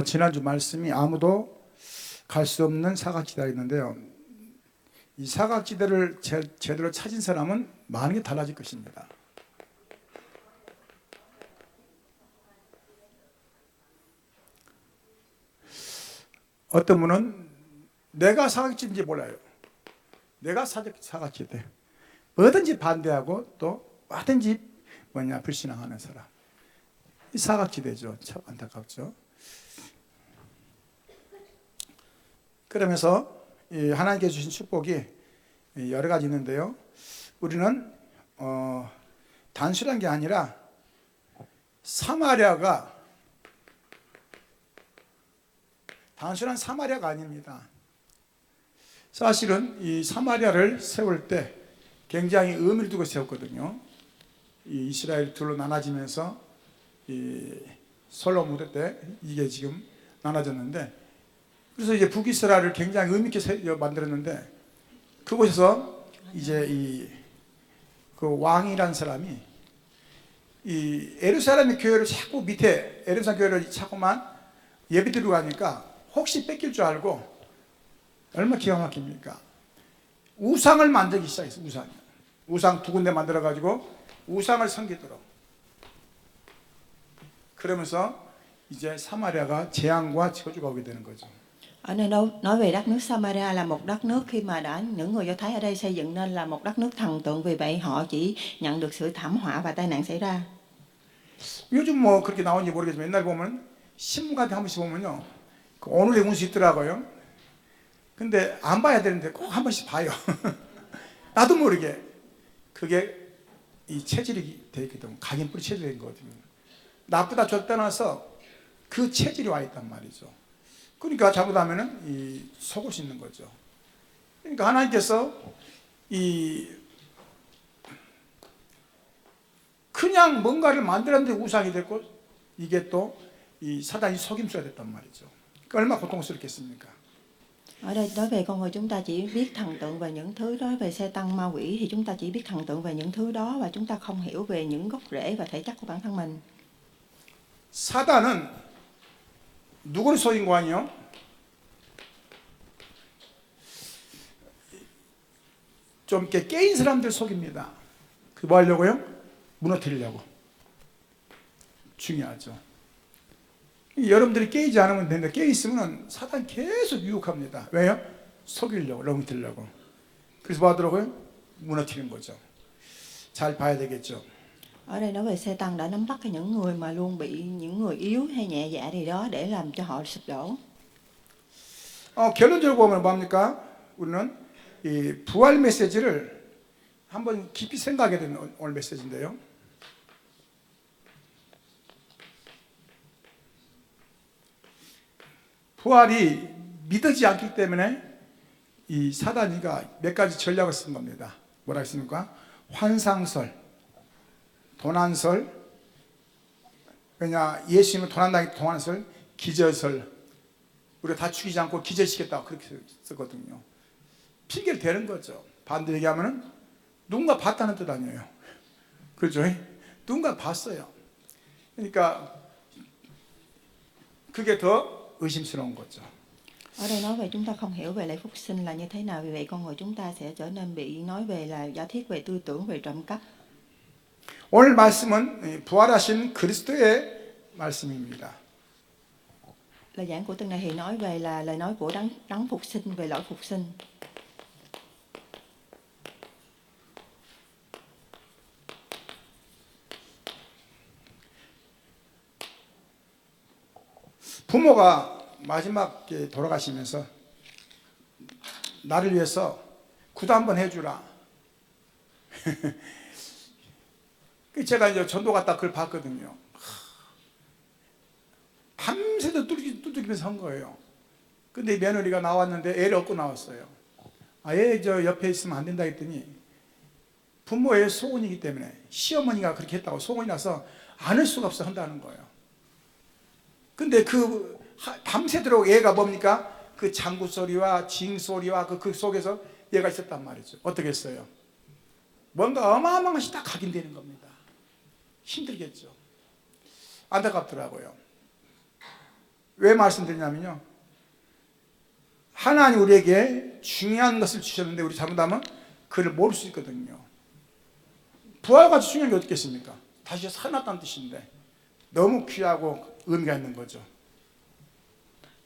지난주 말씀이 아무도 갈 수 없는 사각지대가 있는데요. 이 사각지대를 제대로 찾은 사람은 많은 게 달라질 것입니다. 어떤 분은 내가 사각지대인지 몰라요. 내가 사각지대. 뭐든지 반대하고 또 뭐든지 불신앙하는 사람. 이 사각지대죠. 참 안타깝죠. 그러면서 하나님께 주신 축복이 여러 가지 있는데요. 우리는 단순한 게 아니라 단순한 사마리아가 아닙니다. 사실은 이 사마리아를 세울 때 굉장히 의미를 두고 세웠거든요. 이 이스라엘 둘로 나눠지면서 이 솔로몬 무대 때 이게 지금 나눠졌는데, 그래서 이제 북이스라엘을 굉장히 의미 있게 만들었는데, 그곳에서 이제 그 왕이라는 사람이 이 예루살렘의 교회를 자꾸 밑에 예루살렘 교회를 자꾸만 예배드리고 가니까 혹시 뺏길 줄 알고, 얼마나 기가 막힙니까? 우상을 만들기 시작했어요. 우상 두 군데 만들어 가지고 우상을 섬기도록. 그러면서 이제 사마리아가 재앙과 저주가 오게 되는 거죠. Ở nơi đâu nói về đất nước Samaria là một đất nước khi mà đã những người Do Thái ở đây xây dựng nên là một đất nước thần tượng, vì vậy họ chỉ nhận được sự thảm họa và tai nạn xảy ra. 요즘 뭐 그렇게 나오는지 모르겠지만 옛날 보면 신문 같은 한 번씩 보면요, 그 오늘의 운수 있더라고요. 근데 안 봐야 되는데 꼭 한 번씩 봐요. 나도 모르게 그게 이 체질이 되어 있기 때문에, 각인뿌리 체질이 된 거거든요. 나쁘다 좋다 떠나서 그 체질이 와 있단 말이죠. 그러니까 잘못하면은 이 속을 수 있는 거죠. 그러니까 하나님께서 그냥 뭔가를 만들었는데 우상이 됐고, 이게 또 이 사단이 속임수가 됐단 말이죠. 그러니까 얼마나 고통스럽겠습니까? Ở đây nói về con người, chúng ta chỉ biết thần tượng về những thứ đó. Về xe tăng ma quỷ thì chúng ta chỉ biết thần tượng về những thứ đó, và chúng ta không hiểu về những gốc rễ và thể chất của bản thân mình. 사단은 누구를 속인 거 아니요? 좀 이렇게 깨인 사람들 속입니다. 그 뭐 하려고요? 무너뜨리려고. 중요하죠. 여러분들이 깨이지 않으면 되는데, 깨 있으면 사단 계속 유혹합니다. 왜요? 속이려고, 넘기려고. 그래서 뭐 하더라고요? 무너뜨리는 거죠. 잘 봐야 되겠죠. Ở đây nói về xe tăng đã nắm bắt những người mà luôn bị những người yếu hay nhẹ dạ gì đó để làm cho họ sụp đổ. 결론적으로 보면 뭡니까? 우리는 이 부활 메시지를 한번 깊이 생각하게 되는 오늘 메시지인데요. 부활이 믿어지지 않기 때문에 이 사단이가 몇 가지 전략을 쓴 겁니다. 뭐라 했습니까? 환상설, 도난설, 왜냐 예수님을 도난당했기 도난설, 기절설, 우리가 다 죽이지 않고 기절시켰다고 그렇게 썼거든요. 핑계를 대는 거죠. 반대로 얘기하면은 누군가 봤다는 뜻 아니에요. 그렇죠? 누군가 봤어요. 그러니까 그게 더 의심스러운 거죠. Ở đây nói về chúng ta không hiểu về lễ phúc sinh là như thế nào, vì vậy con người chúng ta sẽ trở nên bị nói về là giả thiết về tư tưởng về trộm cắp. 오늘 말씀은 부활하신 그리스도의 말씀입니다. Lời giảng của tuần này thì nói về là lời nói của đấng phục sinh, về lỗi phục sinh. 부모가 마지막에 돌아가시면서 나를 위해서 구도 한번 해주라. 제가 이제 전도 갔다 그걸 봤거든요. 밤새도 두들기면서 한 거예요. 근데 며느리가 나왔는데 애를 얻고 나왔어요. 애 저 옆에 있으면 안 된다 했더니, 부모의 소원이기 때문에 시어머니가 그렇게 했다고 소원이 나서 안 할 수가 없어 한다는 거예요. 근데 그 밤새도록 얘가 뭡니까? 그 장구 소리와 징 소리와 그 속에서 얘가 있었단 말이죠. 어떻게 했어요? 뭔가 어마어마한 것이 다 각인되는 겁니다. 힘들겠죠. 안타깝더라고요. 왜 말씀드리냐면요, 하나님 우리에게 중요한 것을 주셨는데 우리 잘못하면 그를 모를 수 있거든요. 부활같이 중요한 게 어디 있겠습니까? 다시 살아났다는 뜻인데 너무 귀하고 의미가 있는 거죠.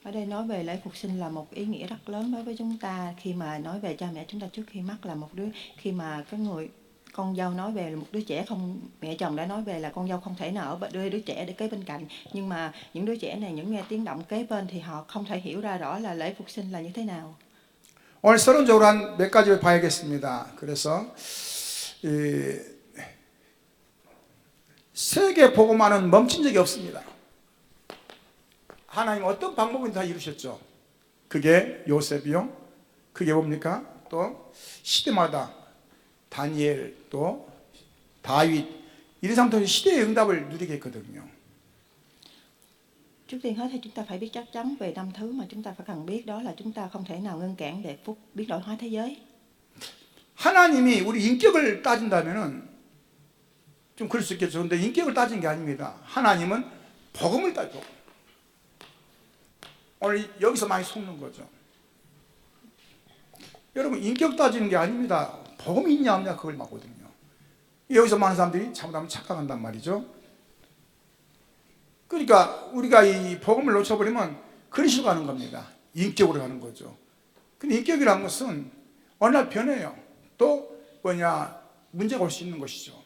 Ở đây nói về lễ phục sinh là một ý nghĩa rất lớn đối với chúng ta. Khi mà nói về cha mẹ chúng ta trước khi mất là một đứa, khi mà cái người con dâu nói về là một đứa trẻ không, mẹ chồng đã nói về là con dâu không thể nào ở đưa đứa trẻ để kế bên cạnh, nhưng mà những đứa trẻ này những nghe tiếng động kế bên thì họ không thể hiểu ra rõ là lễ phục sinh là như thế nào. 오늘 서론적으로 한 몇 가지를 봐야겠습니다. 그래서 세계 복음화는 멈춘 적이 없습니다. 하나님 어떤 방법은 다 이루셨죠. 그게 요셉이요, 그게 뭡니까? 또 시대마다 다니엘, 또 다윗, 이런 상태로 시대의 응답을 누리게 했거든요. Trước tiên hết thì chúng ta phải biết chắc chắn về 5 thứ mà chúng ta phải cần biết, đó là chúng ta không thể nào ngăn cản để phúc biến đổi hóa thế giới. 하나님이 우리 인격을 따진다면은 좀 그럴 수 있겠죠. 근데 인격을 따지는 게 아닙니다. 하나님은 복음을 따져. 오늘 여기서 많이 속는 거죠. 여러분, 인격 따지는 게 아닙니다. 복음이 있냐 없냐 그걸 맞거든요. 여기서 많은 사람들이 잘못하면 착각한단 말이죠. 그러니까 우리가 이 복음을 놓쳐버리면 그런 식으로 가는 겁니다. 인격으로 가는 거죠. 근데 인격이라는 것은 어느 날 변해요. 또 문제가 올 수 있는 것이죠.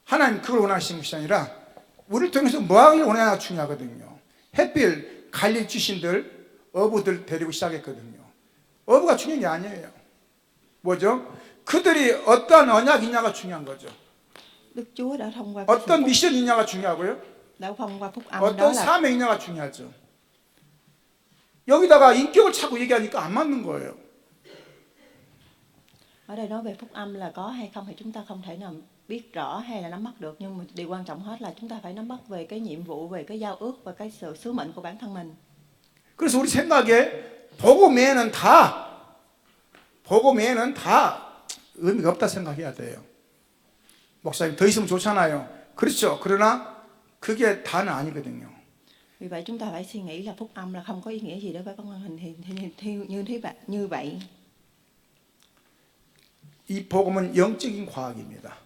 하나님 그걸 원하시는 것이 아니라 우리를 통해서 뭐 하기를 원하냐가 중요하거든요. 햇빛 갈릴 귀신들, 어부들 데리고 시작했거든요. 어부가 중요한 게 아니에요. 뭐죠? 그들이 어떠한 언약이 있냐가 중요한 거죠. Đức Chúa đã thông qua 어떤 미션이 있냐가 중요하고요. đã thông qua phúc âm đó 어떤 là 사명이 있냐가 중요하죠. 여기다가 인격을 자꾸 얘기하니까 안 맞는 거예요. ở đây nói về phúc âm là có hay không thì chúng ta không thể nào biết rõ hay là nắm bắt được, nhưng mà điều quan trọng hết là chúng ta phải nắm bắt về cái nhiệm vụ, về cái giao ước và cái sự sứ mệnh của bản thân mình. 그래서 우리 생각에 복음 외에는 다 의미가 없다 생각해야 돼요. 목사님 더 있으면 좋잖아요. 그렇죠. 그러나 그게 다는 아니거든요. Vì vậy chúng ta phải suy nghĩ là phúc âm là không có ý nghĩa gì đối với con hình như vậy. 이 복음은 영적인 과학입니다.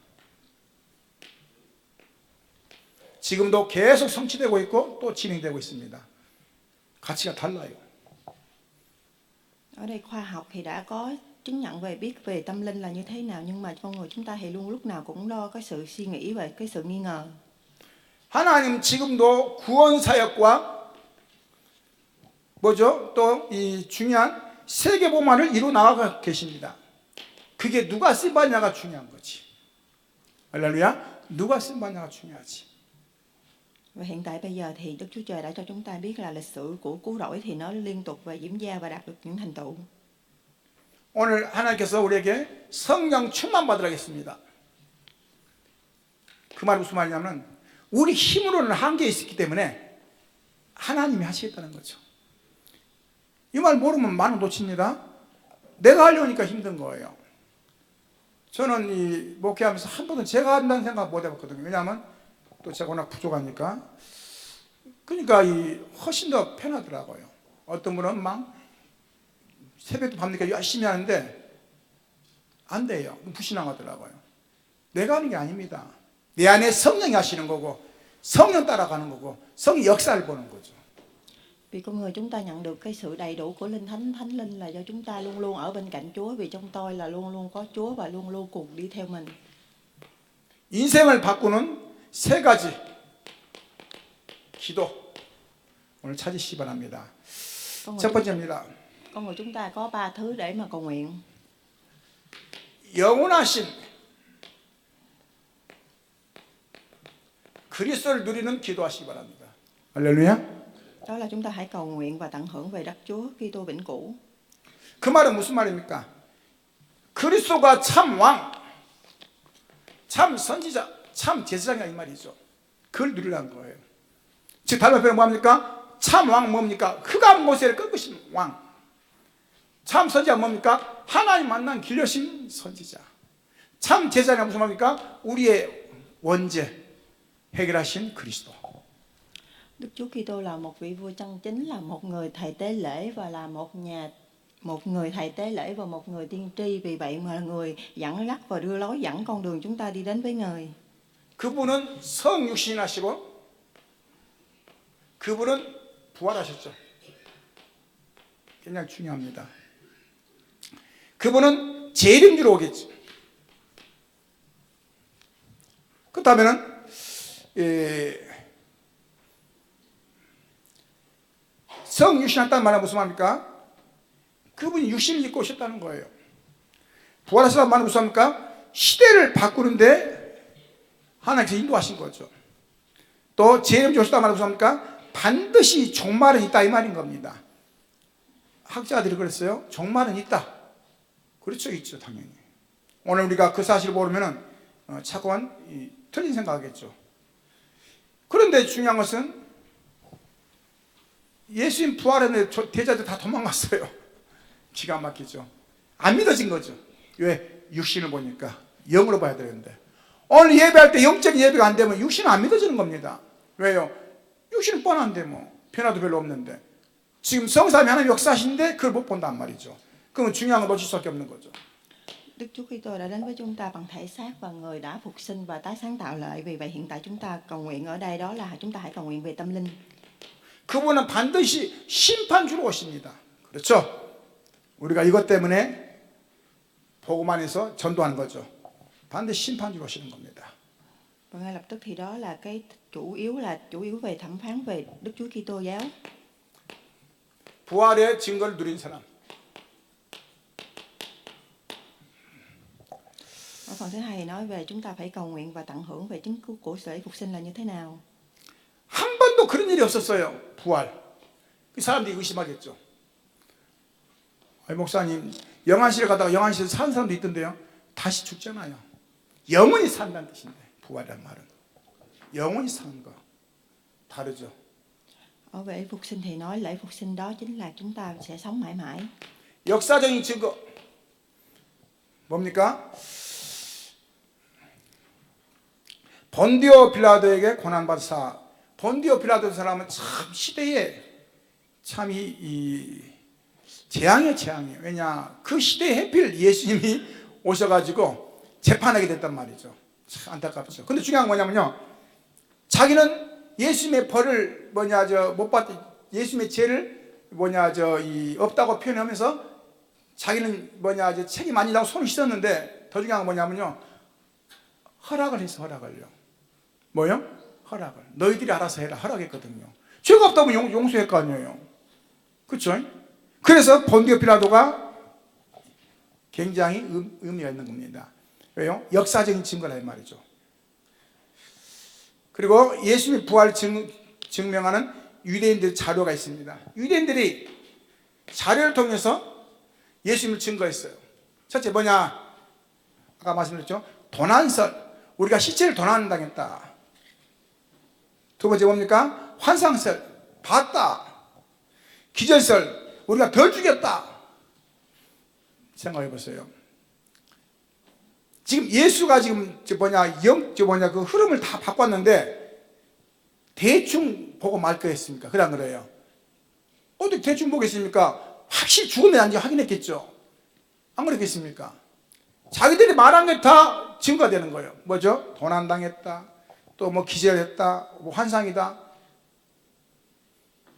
지금도 계속 성취되고 있고 또 진행되고 있습니다. 가치가 달라요. Ở đây khoa học thì đã có chứng nhận về biết về tâm linh là như thế nào, nhưng mà con người chúng ta thì luôn lúc nào cũng lo cái sự suy nghĩ về cái sự nghi ngờ. 하나님 지금도 구원 사역과 또 이 중요한 세계 복음화를 이루어 나가고 계십니다. 그게 누가 쓰임받냐가 중요한 거지. 할렐루야. 누가 쓰임받냐가 중요하지. Và hiện tại bây giờ thì Đức Chúa Trời đã cho chúng ta biết là lịch sử của cứu rỗi thì nó liên tục và diễn ra và đạt được những thành tựu. 오늘 하나님께서 우리에게 성령 충만 받으라 했습니다. 그 말이 무슨 말이냐면 우리 힘으로는 한계에 있었기 때문에 하나님이 하시겠다는 거죠. 이 말 모르면 많은 놓칩니다. 내가 하려니까 힘든 거예요. 저는 이 목회하면서 한 번도 제가 한다는 생각 못 해봤거든요. 왜냐하면 또 제가 워낙 부족하니까. 그러니까 이 훨씬 더 편하더라고요. 어떤 분은 막 새벽도 밤늦게 열심히 하는데 안 돼요. 불신앙하더라고요. 내가 하는 게 아닙니다. 내 안에 성령이 하시는 거고 성령 따라가는 거고 성의 역사를 보는 거죠. Vì con người chúng ta nhận được cái sự đầy đủ của linh thánh linh là do chúng ta luôn luôn ở bên cạnh Chúa, vì trong tôi là luôn luôn có Chúa và luôn luôn cùng đi theo mình. 인생을 바꾸는 세 가지 기도 오늘 찾으시기 바랍니다. 첫 번째입니다. Con người chúng ta có 3 thứ để mà cầu nguyện. 영원하신 그리스도를 누리는 기도하시기 바랍니다. 할렐루야. Đó là chúng ta hãy cầu nguyện và tận hưởng về đất Chúa Kitô vĩnh cửu. 그 말은 무슨 말입니까? 그리스도가 참 왕, 참 선지자, 참 제사장이야 이 말이죠. 그걸 누리라는 거예요. 즉 다른 말로 뭡니까? 참 왕 뭡니까? 흑암 모세를 꺾으신 왕. 참 선지자 뭡니까? 하나님 만난 길 여신 선지자. 참 제사장이 무슨 말입니까? 우리의 원죄 해결하신 그리스도. Đức Chúa Kitô là một vị vua chân chính, là một người thầy tế lễ và là một người thầy tế lễ và một người tiên tri, vì vậy mà là người dẫn dắt và đưa lối dẫn con đường chúng ta đi đến với Người. 그분은 성육신하시고 그분은 부활하셨죠. 굉장히 중요합니다. 그분은 재림주로 오겠죠. 그렇다면은 성육신했다는 말은 무슨 말입니까? 그분이 육신을 입고 오셨다는 거예요. 부활하셨다는 말은 무슨 말입니까? 시대를 바꾸는데 하나님께서 인도하신 거죠. 또 재림주로 오셨다는 말은 무슨 말입니까? 반드시 종말은 있다 이 말인 겁니다. 학자들이 그랬어요. 종말은 있다. 그렇죠, 있죠, 당연히. 오늘 우리가 그 사실을 모르면은 자꾸만 틀린 생각하겠죠. 그런데 중요한 것은 예수님 부활했는데 대자들 다 도망갔어요. 기가 막히죠. 안 믿어진 거죠. 왜? 육신을 보니까. 영으로 봐야 되는데. 오늘 예배할 때 영적인 예배가 안 되면 육신은 안 믿어지는 겁니다. 왜요? 육신은 뻔한데 뭐 변화도 별로 없는데 지금 성삼위 하나님 역사하신데 그걸 못 본단 말이죠. 그러면 중요한 건 놓칠 수밖에 없는 거죠. Đức Chúa Kitô đã đến với chúng ta bằng thể xác và Người đã phục sinh và tái sáng tạo lại. Vì vậy hiện tại chúng ta cầu nguyện ở đây đó là chúng ta hãy cầu nguyện về tâm linh. 그분은 반드시 심판주로 오십니다. 그렇죠? 우리가 이것 때문에 복음안에서 전도하는 거죠. 반드시 심판주로 오시는 겁니다. Và ngay lập tức thì đó là cái chủ yếu về thẩm phán về Đức Chúa Kitô giáo. 부활의 증거를 누린 사람. Ở phần thứ hai nói về chúng ta phải cầu nguyện và tận hưởng về chứng cứu của sự phục sinh là như thế nào. 한 번도 그런 일이 없었어요. 부활. 그 사람들이 의심하겠죠. 목사님, 영안실에 가다가 영안실에 사는 사람도 있던데요. 다시 죽잖아요. 영원히 산다는 뜻인데 부활이란 말은 영원히 사는 거 다르죠. Ở về phục sinh thì nói lễ phục sinh đó chính là chúng ta sẽ sống mãi mãi. 역사적인 증거 뭡니까? 본디오 빌라도에게 고난받으사. 본디오 빌라도 사람은 참 시대에 참 이 재앙이에요, 재앙이에요. 왜냐, 그 시대에 해필 예수님이 오셔가지고 재판하게 됐단 말이죠. 참 안타깝죠. 근데 중요한 건 뭐냐면요, 자기는 예수님의 벌을 못 받, 예수님의 죄를 없다고 표현하면서 자기는 책임 아니라고 손을 씻었는데, 더 중요한 건 뭐냐면요, 허락을 했어, 허락을요. 뭐요? 허락을. 너희들이 알아서 해라. 허락했거든요. 죄가 없다면 용서할 거 아니에요. 그렇죠? 그래서 본디오 빌라도가 굉장히 의미가 있는 겁니다. 왜요? 역사적인 증거라 이 말이죠. 그리고 예수님의 부활을 증명하는 유대인들 자료가 있습니다. 유대인들이 자료를 통해서 예수님을 증거했어요. 첫째 뭐냐? 아까 말씀드렸죠? 도난설. 우리가 시체를 도난당했다. 두 번째 뭡니까? 환상설. 봤다. 기절설. 우리가 덜 죽였다. 생각해 보세요. 지금 예수가 지금 그 흐름을 다 바꿨는데 대충 보고 말 거였습니까? 그래 안 그래요? 어떻게 대충 보겠습니까? 확실히 죽었는지 아닌지 확인했겠죠. 안 그렇겠습니까? 자기들이 말한 게 다 증거가 되는 거예요. 뭐죠? 도난당했다. 또 뭐 기절했다. 뭐 환상이다.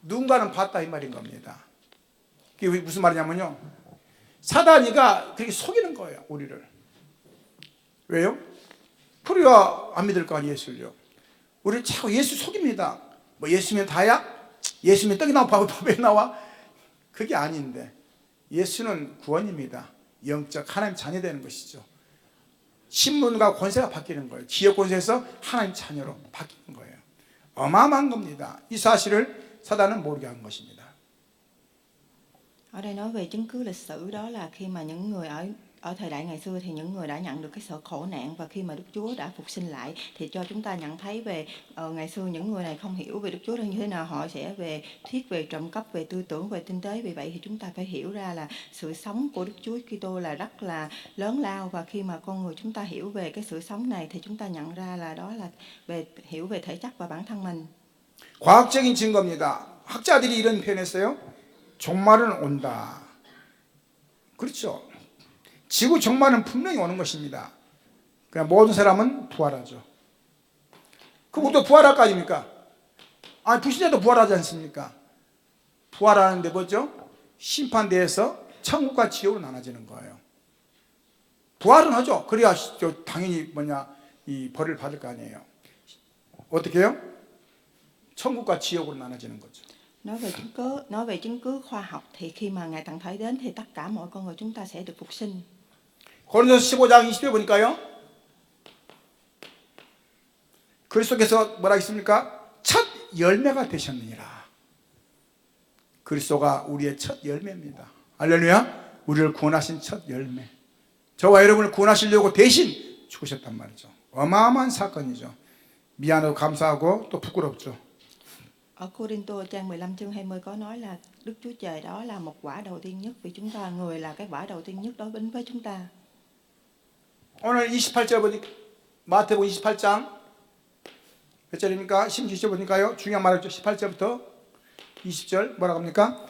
누군가는 봤다 이 말인 겁니다. 그게 무슨 말이냐면요, 사단이가 그렇게 속이는 거예요, 우리를. 왜요? 우리가 안 믿을 거 아니에요, 예수를요. 우리를 자꾸 예수 속입니다. 뭐 예수면 다야? 예수면 떡이 나와 밥에 나와? 그게 아닌데, 예수는 구원입니다. 영적 하나님 자녀 되는 것이죠. 신분과 권세가 바뀌는 거예요. 지역 권세에서 하나님 자녀로 바뀌는 거예요. 어마어마한 겁니다. 이 사실을 사단은 모르게 한 것입니다. Ở đây nói về chứng cứ lịch sử, đó là khi mà những người ở thời đại ngày xưa thì những người đã nhận được cái sự khổ nạn, và khi mà Đức Chúa đã phục sinh lại thì cho chúng ta nhận thấy về ngày xưa những người này không hiểu về Đức Chúa như thế nào, họ sẽ thuyết về trộm cắp, về tư tưởng, về tinh tế. Vì vậy thì chúng ta phải hiểu ra là sự sống của Đức Chúa Kitô là rất là lớn lao, và khi mà con người chúng ta hiểu về cái sự sống này thì chúng ta nhận ra là đó là hiểu về thể chất và bản thân mình. 과학적인 증거입니다. 학자들이 이런 표현했어요. 종말은 온다. 그렇죠. 지구 종말은 분명히 오는 것입니다. 그냥 모든 사람은 부활하죠. 그럼 또 부활할 거 아닙니까? 아니, 불신자도 부활하지 않습니까? 부활하는데 뭐죠? 심판대에서 천국과 지옥으로 나눠지는 거예요. 부활은 하죠. 그래야 당연히 이 벌을 받을 거 아니에요. 어떻게 해요? 천국과 지옥으로 나눠지는 거죠. Nói về chứng cứ khoa học thì khi mà ngày tận thể đến thì tất cả mọi con người chúng ta sẽ được phục sinh. 고린도서 15장 20절 보니까요. 그리스도께서 뭐라 했습니까? 첫 열매가 되셨느니라. 그리스도가 우리의 첫 열매입니다. 할렐루야. 우리를 구원하신 첫 열매. 저와 여러분을 구원하시려고 대신 죽으셨단 말이죠. 어마어마한 사건이죠. 미안하고 감사하고 또 부끄럽죠. Ở Cô-rin-tô trang 15 chương 20 có nói là Đức Chúa Trời đó là một quả đầu tiên nhất vì chúng ta, người là cái quả đầu tiên nhất đối với chúng ta. 오늘 28절 보니까 마태복음 28장 몇 절입니까? 16절 보니까요. 중요한 말이죠. 18절부터 20절 뭐라고 합니까?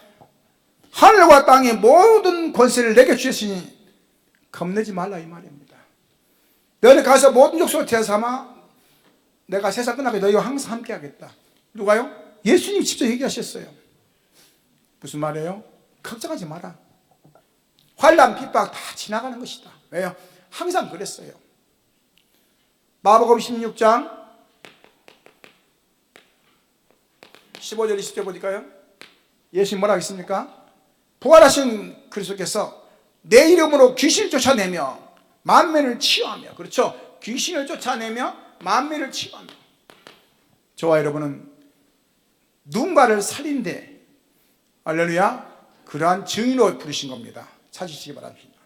하늘과 땅의 모든 권세를 내게 주셨으니 겁내지 말라 이 말입니다. 너는 가서 모든 족속을 되삼아 내가 세상 끝나게 너희와 항상 함께 하겠다. 누가요? 예수님 직접 얘기하셨어요. 무슨 말이에요? 걱정하지 마라. 환난 핍박 다 지나가는 것이다. 왜요? 항상 그랬어요. 마가복음 16장 15절 20절 보니까요. 예수님 뭐라고 했습니까? 부활하신 그리스도께서 내 이름으로 귀신을 쫓아내며 만민을 치유하며, 그렇죠? 귀신을 쫓아내며 만민을 치유하며. 저와 여러분은 누군가를 살린데, 할렐루야, 그러한 증인으로 부르신 겁니다. 찾으시기 바랍니다.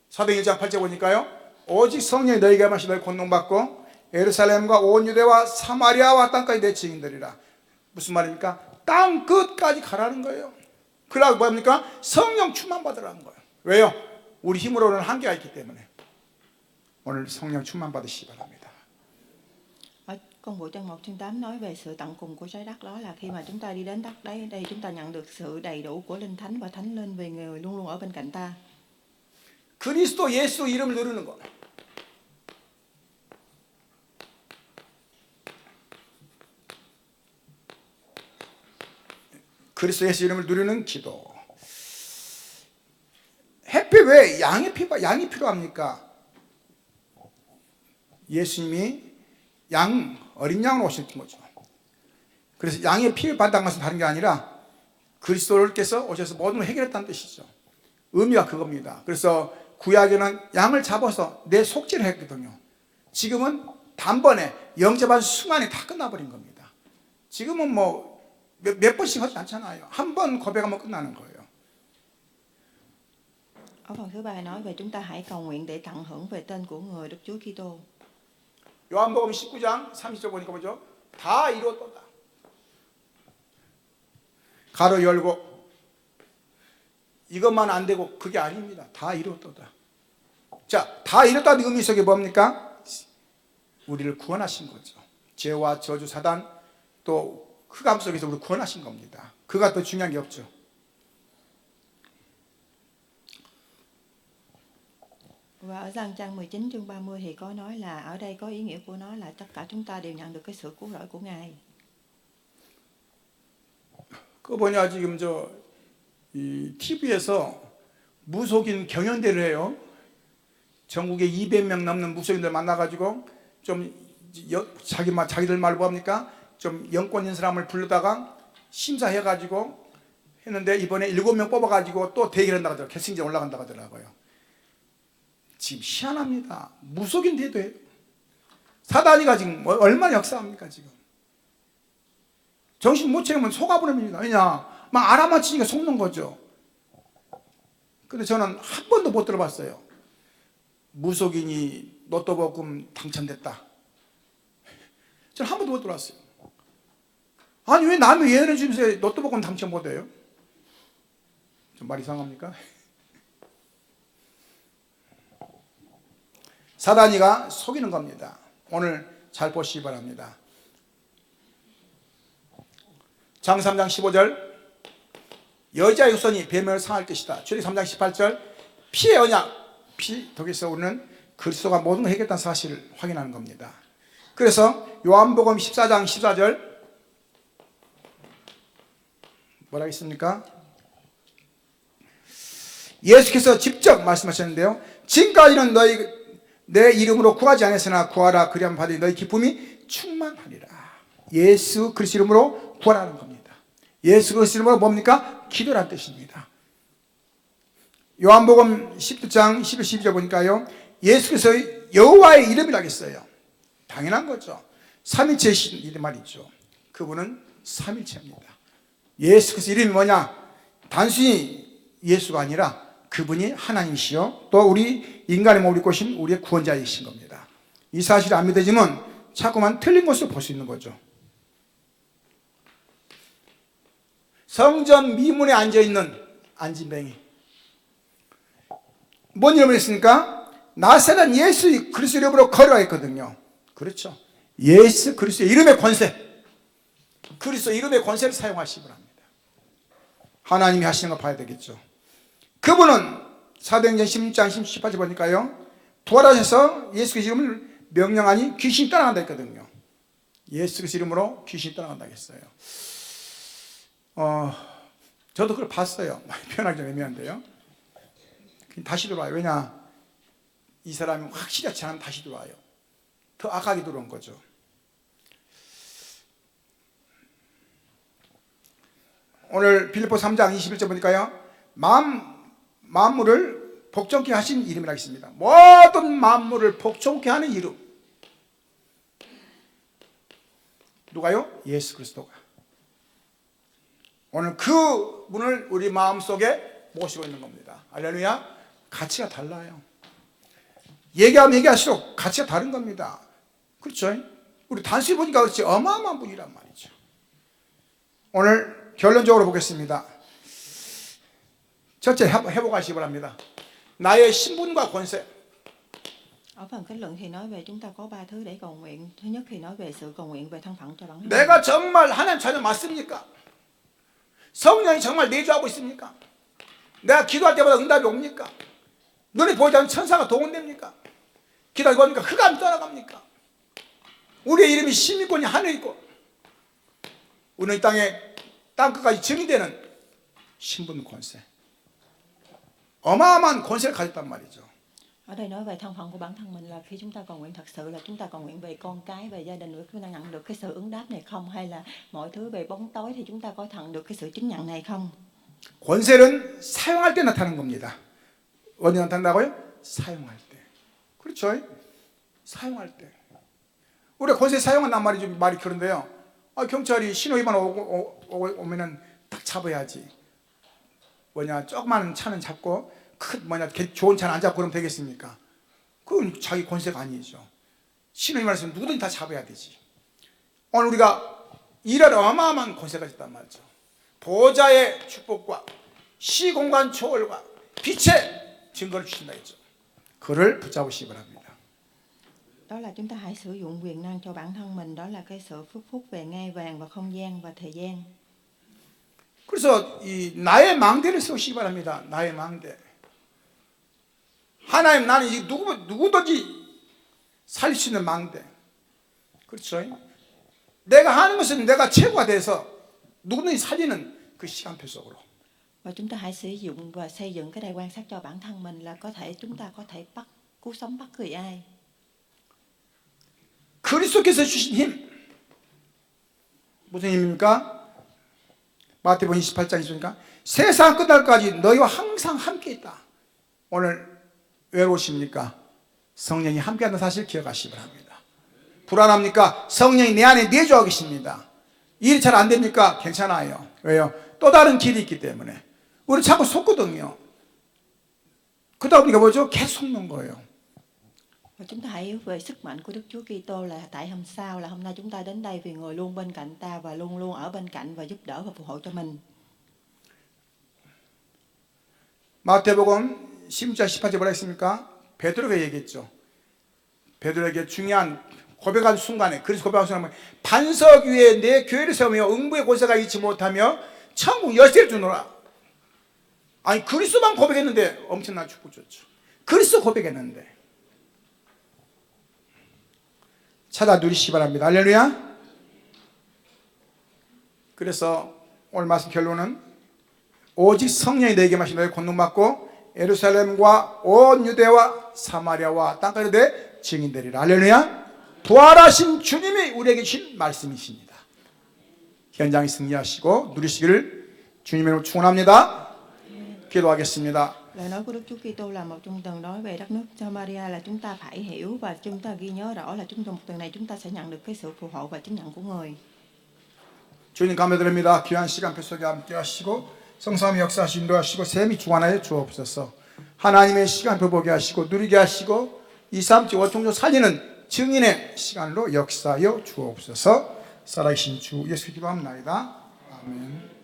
사도행 1장 8절 보니까요. 오직 성령이 너희에게 마시 너희 권능받고 예루살렘과 온 유대와 사마리아와 땅까지 내 증인들이라. 무슨 말입니까? 땅 끝까지 가라는 거예요. 그러고 뭡니까? 성령 충만 받으라는 거예요. 왜요? 우리 힘으로는 한계가 있기 때문에. 오늘 성령 충만 받으시기 바랍니다. Ở công vụ trang 1 chương 8 nói về sự tận cùng của trái đất, đó là khi mà chúng ta đi đến đất đấy, đây chúng ta nhận được sự đầy đủ của Linh Thánh và Thánh Linh vì người luôn luôn ở bên cạnh ta. 그리스도 예수 이름을 누르는 거. 그리스도 예수 이름을 누리는 기도. 햇빛 왜 양이 필요합니까? 예수님이 어린 양으로 오셨던 거죠. 그래서 양의 피를 받았다는 것은 다른 게 아니라 그리스도께서 오셔서 모든 걸 해결했다는 뜻이죠. 의미가 그겁니다. 그래서 구약에는 양을 잡아서 내 속죄를 했거든요. 지금은 단번에 영접한 순간에 다 끝나버린 겁니다. 지금은 몇 번씩 하지 않잖아요. 한 번 고백하면 끝나는 거예요. Ở phần thứ 3 nói về chúng ta hãy cầu nguyện để tận hưởng về tên của người Đức Chúa Kitô. 요한복음 19장 30절 보니까 뭐죠? 다 이루었도다. 가로 열고 이것만 안 되고 그게 아닙니다. 다 이루었도다. 자, 다 이뤘다는 의미 속에 뭡니까? 우리를 구원하신 거죠. 죄와 저주 사단 또 흑암 속에서 우리를 구원하신 겁니다. 그가 더 중요한 게 없죠. Và ở Giăng trang 19 chương 30 thì có nói là ở đây có ý nghĩa của nó là tất cả chúng ta đều nhận được cái sự cứu rỗi của Ngài. 그 뭐냐 지금 이 TV에서 무속인 경연대를 해요. 전국에 200명 넘는 무속인들 만나가지고 좀 자기들 말로 뭡니까? 좀 영권 있는 사람을 불러다가 심사해가지고 했는데 이번에 7명 뽑아가지고 또 대결한다고 하더라고요. 결승전 올라간다고 하더라고요. 지금 희한합니다. 무속인 대도 해요. 사단이가 지금 얼마나 역사합니까 지금. 정신 못 차리면 속아버립니다. 왜냐? 막 알아맞히니까 속는 거죠. 근데 저는 한 번도 못 들어봤어요. 무속인이 로또 복금 당첨됐다. 저는 한 번도 못 들어봤어요. 아니 왜 남의 예언을 주면서 로또 복금 당첨 못해요? 좀 말 이상합니까? 사단이가 속이는 겁니다. 오늘 잘 보시기 바랍니다. 장 3장 15절 여자의 후손이 뱀을 상할 것이다. 출애굽 3장 18절 피의 언약, 피 독에서 우리는 그리스도가 모든 걸 해결했다는 사실을 확인하는 겁니다. 그래서 요한복음 14장 14절 뭐라 했습니까? 예수께서 직접 말씀하셨는데요, 지금까지는 너희 내 이름으로 구하지 않았으나 구하라 그리하면 받으리 너희 기쁨이 충만하리라. 예수 그리스도 이름으로 구하라는 겁니다. 예수 그리스도 이름으로 뭡니까? 기도란 뜻입니다. 요한복음 10장 11, 12절 보니까요, 예수께서 여호와의 이름이라고 했어요. 당연한 거죠. 삼위체이신 이름 말이죠. 그분은 삼위체입니다. 예수 그리스도 이름이 뭐냐? 단순히 예수가 아니라 그분이 하나님이시요 또 우리 인간의 몸을 입고 오신 우리의 구원자이신 겁니다. 이 사실이 안 믿어지면 자꾸만 틀린 것으로 볼 수 있는 거죠. 성전 미문에 앉아있는 안진뱅이 뭔 이름을 했습니까? 나사렛 예수 그리스도 이름으로 걸어야 했거든요. 그렇죠. 예수 그리스도의 이름의 권세, 그리스도 이름의 권세를 사용하시기 바랍니다. 하나님이 하시는 걸 봐야 되겠죠. 그분은 사도행전 16장 18절 보니까요, 부활하셔서 예수 그리스도 이름을 명령하니 귀신이 떠나간다 했거든요. 예수 그리스도 이름으로 귀신이 떠나간다 했어요. 저도 그걸 봤어요. 표현하기 좀 애매한데요. 다시 들어와요. 왜냐? 이 사람이 확실히 하지 않으면 다시 들어와요. 더 악하게 들어온 거죠. 오늘 빌립보 3장 21절 보니까요, 만물을 복종케 하신 이름이라고 있습니다. 모든 만물을 복종케 하는 이름. 누가요? 예수 그리스도가. 오늘 그 분을 우리 마음속에 모시고 있는 겁니다. 할렐루야. 가치가 달라요. 얘기하면 얘기할수록 가치가 다른 겁니다. 그렇죠? 우리 단순히 보니까 그렇지 어마어마한 분이란 말이죠. 오늘 결론적으로 보겠습니다. 첫째, 회복하시기 바랍니다. 나의 신분과 권세. Ở phần kết luận thì nói về chúng ta có 3 thứ để cầu nguyện. Thứ nhất thì nói về sự cầu nguyện về thân phận cho bản thân. 내가 정말 하나님 자녀 맞습니까? 성령이 정말 내주하고 있습니까? 내가 기도할 때마다 응답이 옵니까? 눈에 보이지 않는 천사가 동원됩니까? 기도하고 보니까 흑암이 떠나갑니까? 우리의 이름이 시민권이 하늘에 있고 우리는 이 땅에 땅끝까지 증인되는 신분 권세, 어마어마한 권세를 가졌단 말이죠. Ở đây nói về thân phận của bản thân mình là khi chúng ta cầu nguyện thật sự là chúng ta cầu nguyện về con cái, về gia đình, chúng ta nhận được cái sự ứng đáp này không, hay là mọi thứ về bóng tối thì chúng ta có nhận được cái sự chứng nhận này không? 권세는 사용할 때 나타나는 겁니다. 어디 나타난다고요? 사용할 때. 그렇죠? 사용할 때. 우리가 권세 사용한단 말이 좀 말이 그런데요. 경찰이 신호위반 오면은 딱 잡아야지. 조그마한 차는 잡고 좋은 차는 안 잡고 그러면 되겠습니까? 그건 자기 권세가 아니죠. 신호위반 했으면 누구든지 다 잡아야 되지. 오늘 우리가 일할 어마어마한 권세가 있단 말이죠. 보좌의 축복과 시공간 초월과 빛의 증거를 주신다 했죠. 그를 붙잡으시기 바랍니다. Đó là chúng ta hãy sử dụng quyền năng cho bản thân mình, đó là cái sự phước phúc về ngai vàng và không gian và thời gian. 그래서 이 나의 망대를 세우시기 바랍니다. 나의 망대. 하나님, 나는 이 누구든지 살릴 수 있는 망대. 그렇죠? 내가 하는 것은 내가 최고가 돼서 누구든지 살리는 그 시간표 속으로. Và chúng ta hãy sử dụng và xây dựng cái đài quan sát cho bản thân mình là chúng ta có thể cứu sống bất kỳ ai. 그리스도께서 주신 힘. 무슨 힘입니까? 마태복음 28장 20절이니까 세상 끝날까지 너희와 항상 함께 있다. 오늘 외로우십니까? 성령이 함께하는 사실 기억하시기 바랍니다. 불안합니까? 성령이 내 안에 내주하고 계십니다. 일이 잘 안 됩니까? 괜찮아요. 왜요? 또 다른 길이 있기 때문에. 우리 자꾸 속거든요. 그러다 보니까 뭐죠? 계속 속는 거예요. Và chúng ta hãy hiểu về sức mạnh của Đức Chúa Kitô là tại hôm sau là hôm nay chúng ta đến đây vì người luôn bên cạnh ta và luôn luôn ở bên cạnh và giúp đỡ và phù hộ cho mình. 마태복음 16장 18절 뭐라 했습니까? 베드로가 얘기했죠. 베드로에게 중요한 고백한 순간에, 그래서 고백한 순간에 반석 위에 내 교회를 세우며 응부의 권세가 있지 못하며 천국 열쇠를 주노라. 아니 그리스도만 고백했는데 엄청난 축복 줬죠. 그리스도 고백했는데 찾아 누리시기 바랍니다. 할렐루야. 그래서 오늘 말씀 결론은 오직 성령이 너에게 마신 너의 권능받고 예루살렘과 온 유대와 사마리아와 땅까지 내 증인되리라. 할렐루야. 부활하신 주님이 우리에게 주신 말씀이십니다. 현장에 승리하시고 누리시기를 주님의 이름으로 축원합니다. 기도하겠습니다. Lời nói của Đức Chúa Kitô là một trong từng nói về đất nước Samaria là chúng ta phải hiểu và chúng ta ghi nhớ rõ là trong một tuần này chúng ta sẽ nhận được cái sự phù hộ và chứng nhận của người. 주님 감사드립니다. 귀한 시간표 속에 함께 하시고 성삼위 역사하시 인도하시고 셈이 주관하여 주옵소서. 하나님의 시간표 보게 하시고 누리게 하시고 2, 3, 5총조 살리는 증인의 시간으로 역사하여 주옵소서. 살아계신 주 예수 기도합나이다. 아멘.